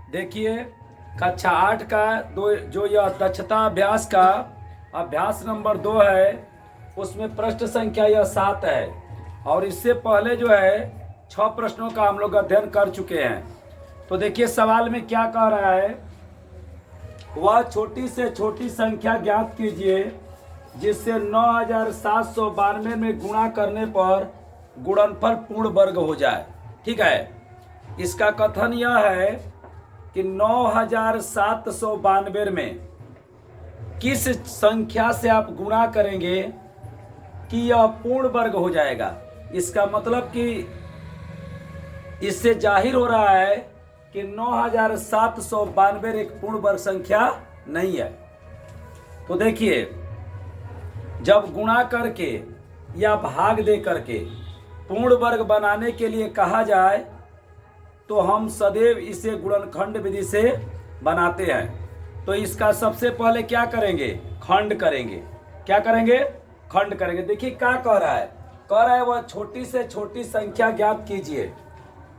देखिए कक्षा 8 का दो जो यह दक्षता अभ्यास का अभ्यास नंबर 2 है, उसमें प्रश्न संख्या यह 7 है और इससे पहले जो है 6 प्रश्नों का हम लोग अध्ययन कर चुके हैं। तो देखिए सवाल में क्या कह रहा है, वह छोटी से छोटी संख्या ज्ञात कीजिए जिससे 9792 में गुणा करने पर गुणनफल पूर्ण वर्ग हो जाए। ठीक है, इसका कथन यह है कि 9792 में किस संख्या से आप गुणा करेंगे कि यह पूर्ण वर्ग हो जाएगा। इसका मतलब कि इससे जाहिर हो रहा है कि 9792 एक पूर्ण वर्ग संख्या नहीं है। तो देखिए जब गुणा करके या भाग दे करके पूर्ण वर्ग बनाने के लिए कहा जाए तो हम सदैव इसे गुणनखंड विधि से बनाते हैं। तो इसका सबसे पहले क्या करेंगे, खंड करेंगे। क्या करेंगे, खंड करेंगे। देखिए क्या कह रहा है, वह छोटी से छोटी संख्या ज्ञात कीजिए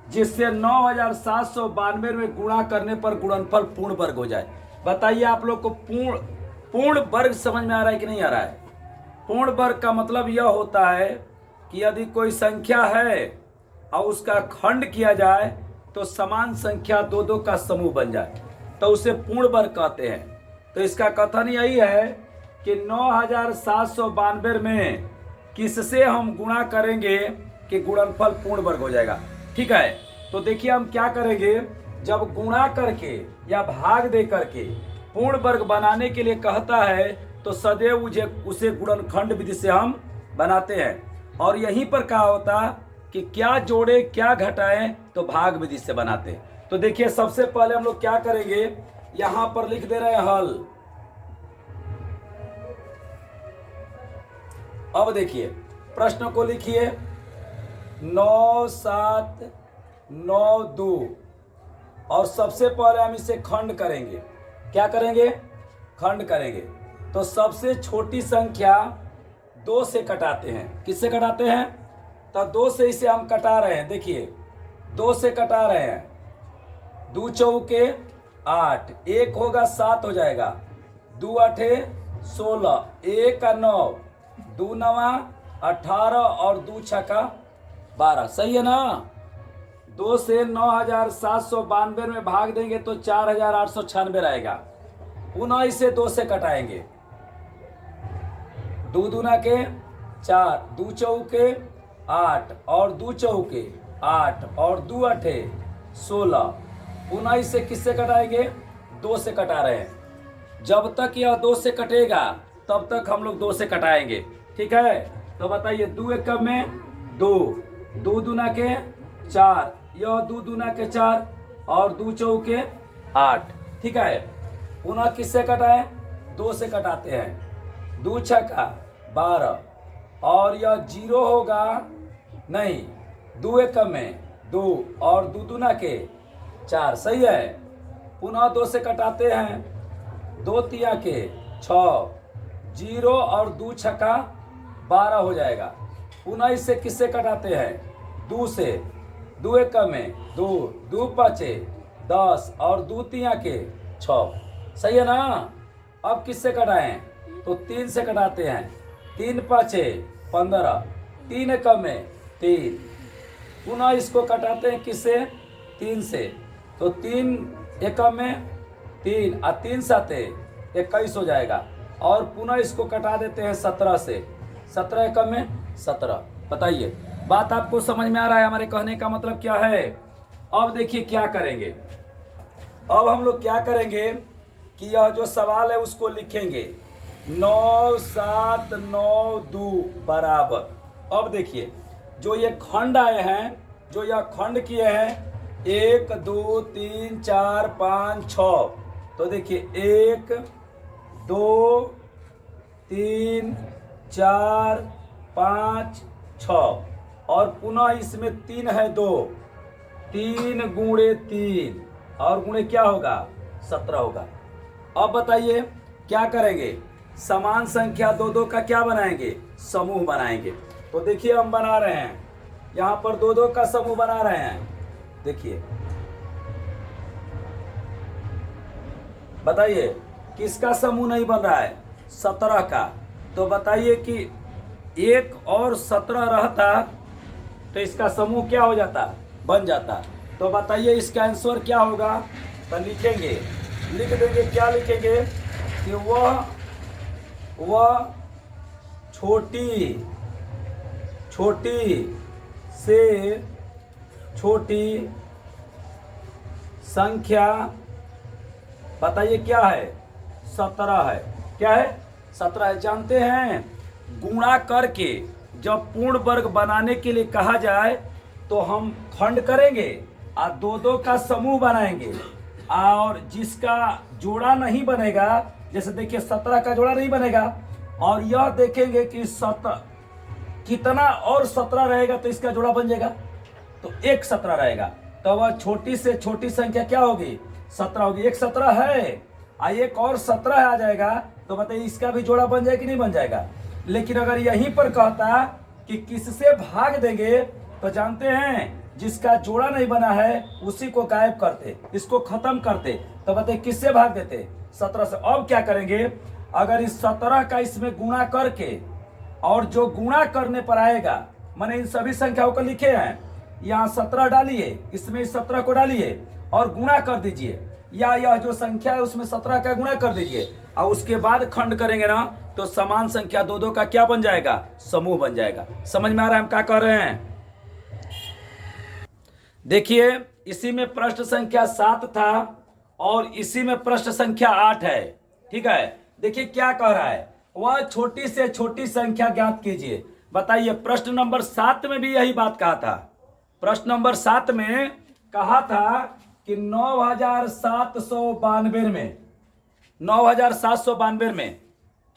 जिससे 9792 में गुणा करने पर गुणनफल पूर्ण वर्ग हो जाए। बताइए आप लोग को पूर्ण वर्ग समझ में आ रहा है कि नहीं आ रहा है। पूर्ण वर्ग का मतलब यह होता है कि यदि कोई संख्या है और उसका खंड किया जाए तो समान संख्या दो दो का समूह बन जाए तो उसे पूर्ण वर्ग कहते हैं। तो इसका कथन यही है कि 9792 में किससे हम गुणा करेंगे कि गुणनफल पूर्ण वर्ग हो जाएगा। ठीक है, तो देखिए हम क्या करेंगे, जब गुणा करके या भाग दे करके पूर्ण वर्ग बनाने के लिए कहता है तो सदैव उसे गुणनखंड विधि से हम बनाते हैं। और यहीं पर क्या होता कि क्या जोड़े क्या घटाएं तो भाग विधि से बनाते हैं। तो देखिए सबसे पहले हम लोग क्या करेंगे, यहां पर लिख दे रहे हैं हल। अब देखिए प्रश्न को लिखिए 9792 और सबसे पहले हम इसे खंड करेंगे। क्या करेंगे, खंड करेंगे। तो सबसे छोटी संख्या 2 से कटाते हैं। किससे कटाते हैं, तो 2 से इसे हम कटा रहे हैं। देखिए 2 से कटा रहे हैं, 2 चौके 8, 1 होगा 7 हो जाएगा, 2 आठे 16, 1 का 9, 2 नवा 18 और 2 छका 12। सही है ना। 2 से 9792 में भाग देंगे तो 4896 रहेगा। पुनः इसे 2 से कटाएंगे, 2 दूना के 4, 2 चौके 8 और 2 चौके 8 और 2 अठे 16। पुनः इसे किससे कटाएंगे, 2 से कटा रहे हैं। जब तक यह 2 से कटेगा तब तक हम लोग 2 से कटाएंगे। ठीक है, तो बताइए 2 एकम में 2, 2 दूना के 4, यह 2 दूना के 4 और 2 चौके 8। ठीक है, पुनः किससे कटाएं, 2 से कटाते हैं। 2 छक्का 12 और यह 0 होगा नहीं, 2 एकम में 2 और 2 दूना के 4। सही है, पुनः 2 से कटाते हैं। 2 तिया के 6, 0 और 2 छक्का 12 हो जाएगा। पुनः इससे किससे कटाते हैं, 2 से। 2 एकम में 2, 2 पाँचे 10 और 2 तिया के 6। सही है ना। अब किससे कटाएं, तो 3 से कटाते हैं। 3 पाँचे 15, 3 एकम में 3। पुनः इसको कटाते हैं किससे, 3 से। तो 3 एकम में 3 और 3 साते 21 हो जाएगा। और पुनः इसको कटा देते हैं 17 से। 17 एकम में 17। बताइए बात आपको समझ में आ रहा है, हमारे कहने का मतलब क्या है। अब देखिए क्या करेंगे, अब हम लोग क्या करेंगे कि यह जो सवाल है उसको लिखेंगे 9792 बराबर। अब देखिए जो ये खंड आए हैं, जो यह खंड किए हैं 1 2 3 4 5 6। तो देखिए 1 2 3 4 5 6 और पुनः इसमें 3 है 2, 3 गुणे 3 और गुणे क्या होगा, 17 होगा। अब बताइए क्या करेंगे, समान संख्या 2 2 का क्या बनाएंगे, समूह बनाएंगे। तो देखिए हम बना रहे हैं, यहाँ पर 2 2 का समूह बना रहे हैं। देखिए बताइए किसका समूह नहीं बन रहा है? 17 का। तो बताइए कि 1 और 17 रहता तो इसका समूह क्या हो जाता? बन जाता। तो बताइए इसका आंसर क्या होगा? तो लिखेंगे, लिख देंगे, क्या लिखेंगे कि वह छोटी से छोटी संख्या, बताइए क्या है? 17 है। क्या है? 17 है। जानते हैं गुणा करके जब पूर्ण वर्ग बनाने के लिए कहा जाए तो हम खंड करेंगे और 2-2 का समूह बनाएंगे, और जिसका जोड़ा नहीं बनेगा, जैसे देखिए 17 का जोड़ा नहीं बनेगा, और यह देखेंगे कि 17 कितना और 17 रहेगा तो इसका जोड़ा बन जाएगा, तो 1 17 रहेगा। तो वह छोटी से छोटी संख्या क्या होगी? 17 होगी। 1 17 है और 1 और 17 आ जाएगा, तो बताइए इसका भी जोड़ा बन जाएगा कि नहीं बन जाएगा? लेकिन अगर यहीं पर कहता कि किससे भाग देंगे, तो जानते हैं जिसका जोड़ा नहीं बना है उसी को गायब करते, इसको खत्म करते। तो बताइए किससे भाग देते? 17 से। अब क्या करेंगे? अगर इस 17 का इसमें गुणा करके, और जो गुणा करने पर आएगा, मैंने इन सभी संख्याओं को लिखे हैं, यहाँ 17 डालिए, इसमें इस 17 को डालिए और गुणा कर दीजिए, या यह जो संख्या है उसमें 17 का गुणा कर दीजिए, और उसके बाद खंड करेंगे ना, तो समान संख्या 2-2 का क्या बन जाएगा? समूह बन जाएगा। समझ में आ रहा है हम क्या कर रहे हैं? देखिए इसी में प्रश्न संख्या 7 था और इसी में प्रश्न संख्या 8 है। ठीक है, देखिए क्या कह रहा है, वह छोटी से छोटी संख्या ज्ञात कीजिए। बताइए प्रश्न नंबर 7 में भी यही बात कहा था। प्रश्न नंबर 7 में कहा था कि 9792 में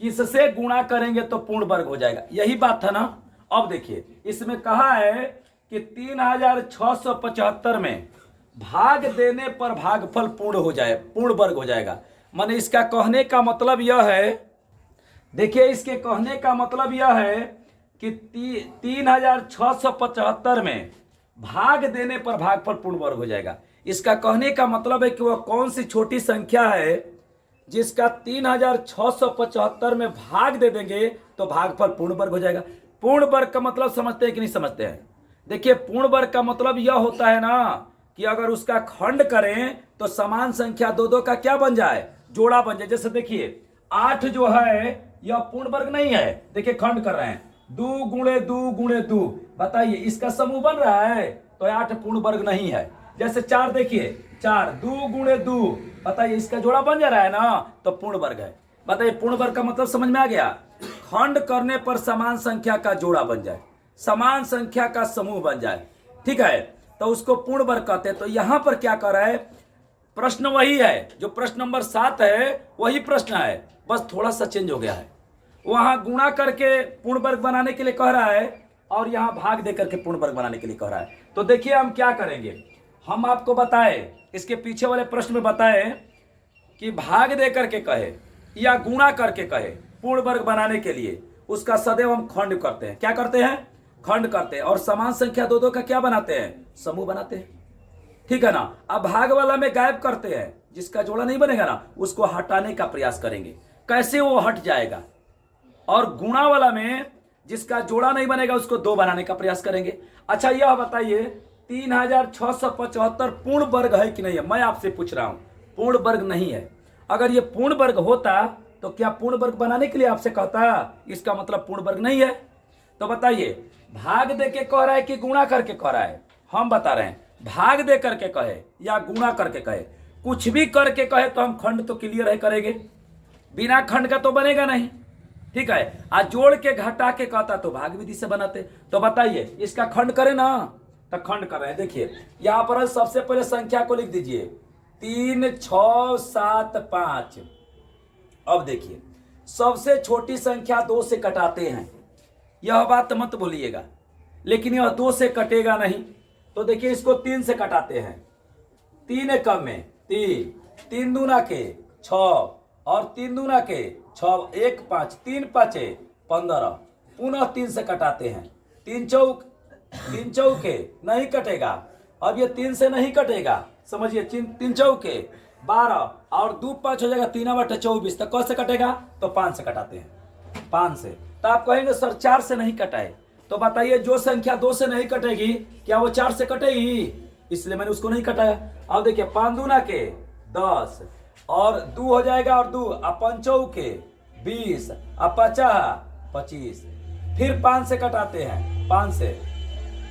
किससे गुणा करेंगे तो पूर्ण वर्ग हो जाएगा, यही बात था ना। अब देखिए इसमें कहा है कि 3675 में भाग देने पर भागफल पूर्ण वर्ग हो जाएगा। माने इसका कहने का मतलब यह है, देखिए इसके कहने का मतलब यह है कि 3675 में भाग देने पर भागफल पूर्ण वर्ग हो जाएगा। इसका कहने का मतलब है कि वह कौन सी छोटी संख्या है जिसका 3675 में भाग दे देंगे तो भागफल पूर्ण वर्ग हो जाएगा। पूर्ण वर्ग का मतलब समझते हैं कि नहीं समझते हैं? देखिए पूर्ण वर्ग का मतलब यह होता है ना कि अगर उसका खंड करें तो समान संख्या 2-2 का क्या बन जाए? जोड़ा बन जाए। जैसे देखिए 8 जो है यह पूर्ण वर्ग नहीं है, देखिए खंड कर रहे हैं, 2 गुणे 2 गुणे 2, बताइए इसका समूह बन रहा है, तो 8 पूर्ण वर्ग नहीं है। जैसे 4 देखिए, 4 2 गुणे 2, बताइए इसका जोड़ा बन जा रहा है ना, तो पूर्ण वर्ग है। बताइए पूर्ण वर्ग का मतलब समझ में आ गया? खंड करने पर समान संख्या का जोड़ा बन जाए, समान संख्या का समूह बन जाए, ठीक है, तो उसको पूर्ण वर्ग कहते हैं। तो यहां पर क्या कर रहा है, प्रश्न वही है जो प्रश्न नंबर 7 है, वही प्रश्न है, बस थोड़ा सा चेंज हो गया है। वहां गुणा करके पूर्ण वर्ग बनाने के लिए कह रहा है और यहां भाग दे करके पूर्ण वर्ग बनाने के लिए कह रहा है। तो देखिए हम क्या करेंगे, हम आपको बताए इसके पीछे वाले प्रश्न में बताए कि भाग दे करके कहे या गुणा करके कहे पूर्ण वर्ग बनाने के लिए, उसका सदैव हम खंड करते हैं। क्या करते हैं? खंड करते हैं, और समान संख्या 2-2 का क्या बनाते हैं? समूह बनाते हैं, ठीक है ना। अब भाग वाला में गायब करते हैं, जिसका जोड़ा नहीं बनेगा ना उसको हटाने का प्रयास करेंगे, कैसे वो हट जाएगा। और गुणा वाला में जिसका जोड़ा नहीं बनेगा उसको 2 बनाने का प्रयास करेंगे। अच्छा यह बताइए 3675 पूर्ण वर्ग है कि नहीं है? मैं आपसे पूछ रहा हूं, पूर्ण वर्ग नहीं है। अगर ये पूर्ण वर्ग होता तो क्या पूर्ण वर्ग बनाने के लिए आपसे कहता? इसका मतलब पूर्ण वर्ग नहीं है। तो बताइए भाग दे के कह रहा है कि गुणा करके कह रहा है? हम बता रहे हैं भाग दे करके कहे या गुणा करके कहे, कुछ भी करके कहे तो हम खंड तो क्लियर है करेंगे, बिना खंड का तो बनेगा नहीं, ठीक है। आज जोड़ के घटा के कहता तो भाग विधि से बनाते। तो बताइए इसका खंड करें ना, तो खंड कर रहे हैं। देखिए यहां पर सबसे पहले संख्या को लिख दीजिए 3 6 7 5। अब देखिए सबसे छोटी संख्या 2 से कटाते हैं, यह बात मत भूलिएगा, लेकिन यह 2 से कटेगा नहीं। तो देखिए इसको 3 से कटाते हैं, 3 कम में 3, 3 दूना के 6 और 3 दूना के 6, 1 5, 3 5 15, पुनः 3 से कटाते हैं, 3 चौके नहीं कटेगा। अब ये 3 से नहीं कटेगा, समझिए 3 चौके 12 और 2 5 हो जाएगा, 3 बटे 24। तो कैसे कटेगा? तो 5 से कटाते हैं, 5 से। तो आप कहेंगे सर 4 से नहीं कटाए, तो बताइए जो संख्या 2 से नहीं कटेगी क्या वो 4 से कटेगी? इसलिए मैंने उसको नहीं कटाया। अब देखिए 5 दूना के 10 और 2 हो जाएगा, और 2 अब 5 के 20 अब 50 25। फिर 5 से कटाते हैं, 5 से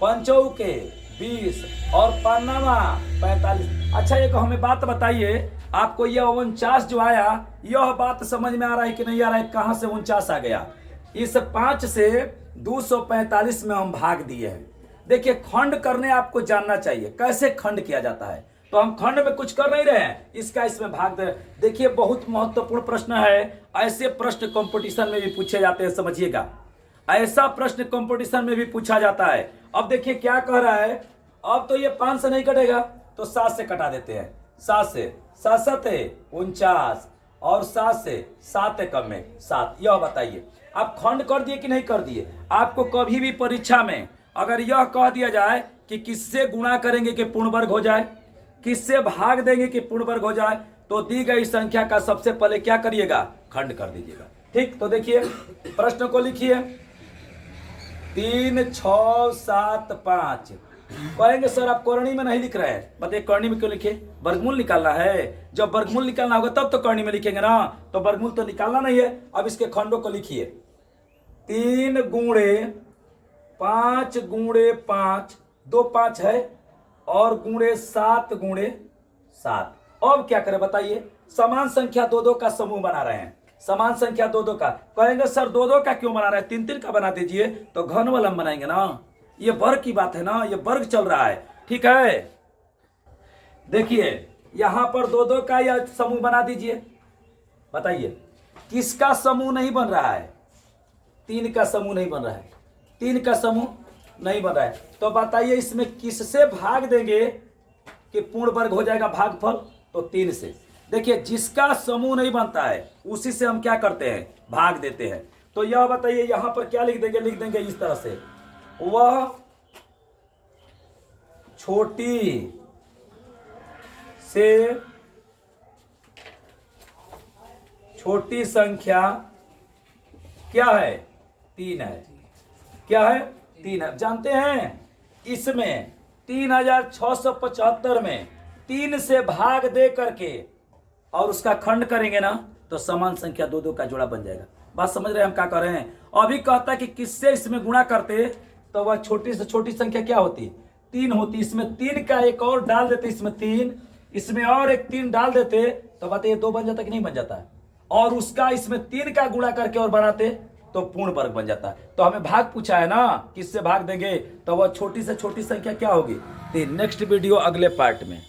5 के 20 और 5 45। अच्छा एक हमें बात बताइए, आपको यह 49 जो आया, यह बात समझ में आ रहा है कि नहीं आ रहा है? कहां से 49 आ गया? इस 5 से 245 में हम भाग दिए हैं। देखिए खंड करने आपको जानना चाहिए, कैसे खंड किया जाता है। तो हम खंड में कुछ कर नहीं रहे हैं, इसका इसमें भाग दे। देखिए बहुत महत्वपूर्ण प्रश्न है, ऐसे प्रश्न कंपटीशन में भी पूछे जाते हैं, समझिएगा। ऐसा प्रश्न कंपटीशन में भी पूछा जाता है। अब देखिए क्या कह रहा है, अब तो ये 5 से नहीं कटेगा, तो 7 से कटा देते हैं। 7 से 7 7 49 और 7 से 7 कम में 7। यह बताइए आप खंड कर दिए कि नहीं कर दिए? आपको कभी भी परीक्षा में अगर यह कह दिया जाए कि किससे गुणा करेंगे कि पूर्ण वर्ग हो जाए, किससे भाग देंगे कि पूर्ण वर्ग हो जाए, तो दी गई संख्या का सबसे पहले क्या करिएगा? खंड कर दीजिएगा। ठीक, तो देखिए प्रश्न को लिखिए, 3 6 7 5। कहेंगे सर आप करणी में नहीं लिख रहे हैं, बताइए करणी में क्यों लिखे? वर्गमूल निकालना है। जब वर्गमूल निकालना होगा तब तो करणी में लिखेंगे ना, तो वर्गमूल तो निकालना नहीं है। अब इसके खंडों को लिखिए, 3 गुणे 5 गुणे 5, 2 5 है, और गुणे 7 गुणे 7। अब क्या करें बताइए? समान संख्या 2 2 का समूह बना रहे हैं, समान संख्या 2 2 का। कहेंगे सर 2 2 का क्यों बना रहे हैं? 3 3 का बना दीजिए, तो घन वाला बनाएंगे ना। ये वर्ग की बात है ना, ये वर्ग चल रहा है, ठीक है। देखिए यहां पर 2 2 का या समूह बना दीजिए। बताइए किसका समूह नहीं बन रहा है? 3 का समूह नहीं बन रहा है, 3 का समूह नहीं बन रहा है। तो बताइए इसमें किससे भाग देंगे कि पूर्ण वर्ग हो जाएगा भागफल? तो 3 से। देखिए जिसका समूह नहीं बनता है उसी से हम क्या करते हैं? भाग देते हैं। तो यह बताइए यहां पर क्या लिख देंगे? लिख देंगे इस तरह से, वह छोटी से छोटी संख्या क्या है? 3 है। क्या है? 3 है। जानते हैं इसमें 3675 में 3 से भाग दे करके और उसका खंड करेंगे ना, तो समान संख्या 2 2 का जोड़ा बन जाएगा। बात समझ रहे हैं हम क्या कर रहे हैं? अभी कहता है कि किससे इसमें गुणा करते तो वह छोटी से छोटी संख्या क्या होती? 3 होती। इसमें 3 का एक और डाल देते, इसमें 3, इसमें और एक 3 डाल देते, तो बताइए 2 बन जाता कि नहीं बन जाता? और उसका इसमें 3 का गुणा करके और बनाते तो पूर्ण वर्ग बन जाता है। तो हमें भाग पूछा है ना, किससे भाग देंगे, तो वह छोटी से छोटी संख्या क्या होगी? 3। नेक्स्ट वीडियो अगले पार्ट में।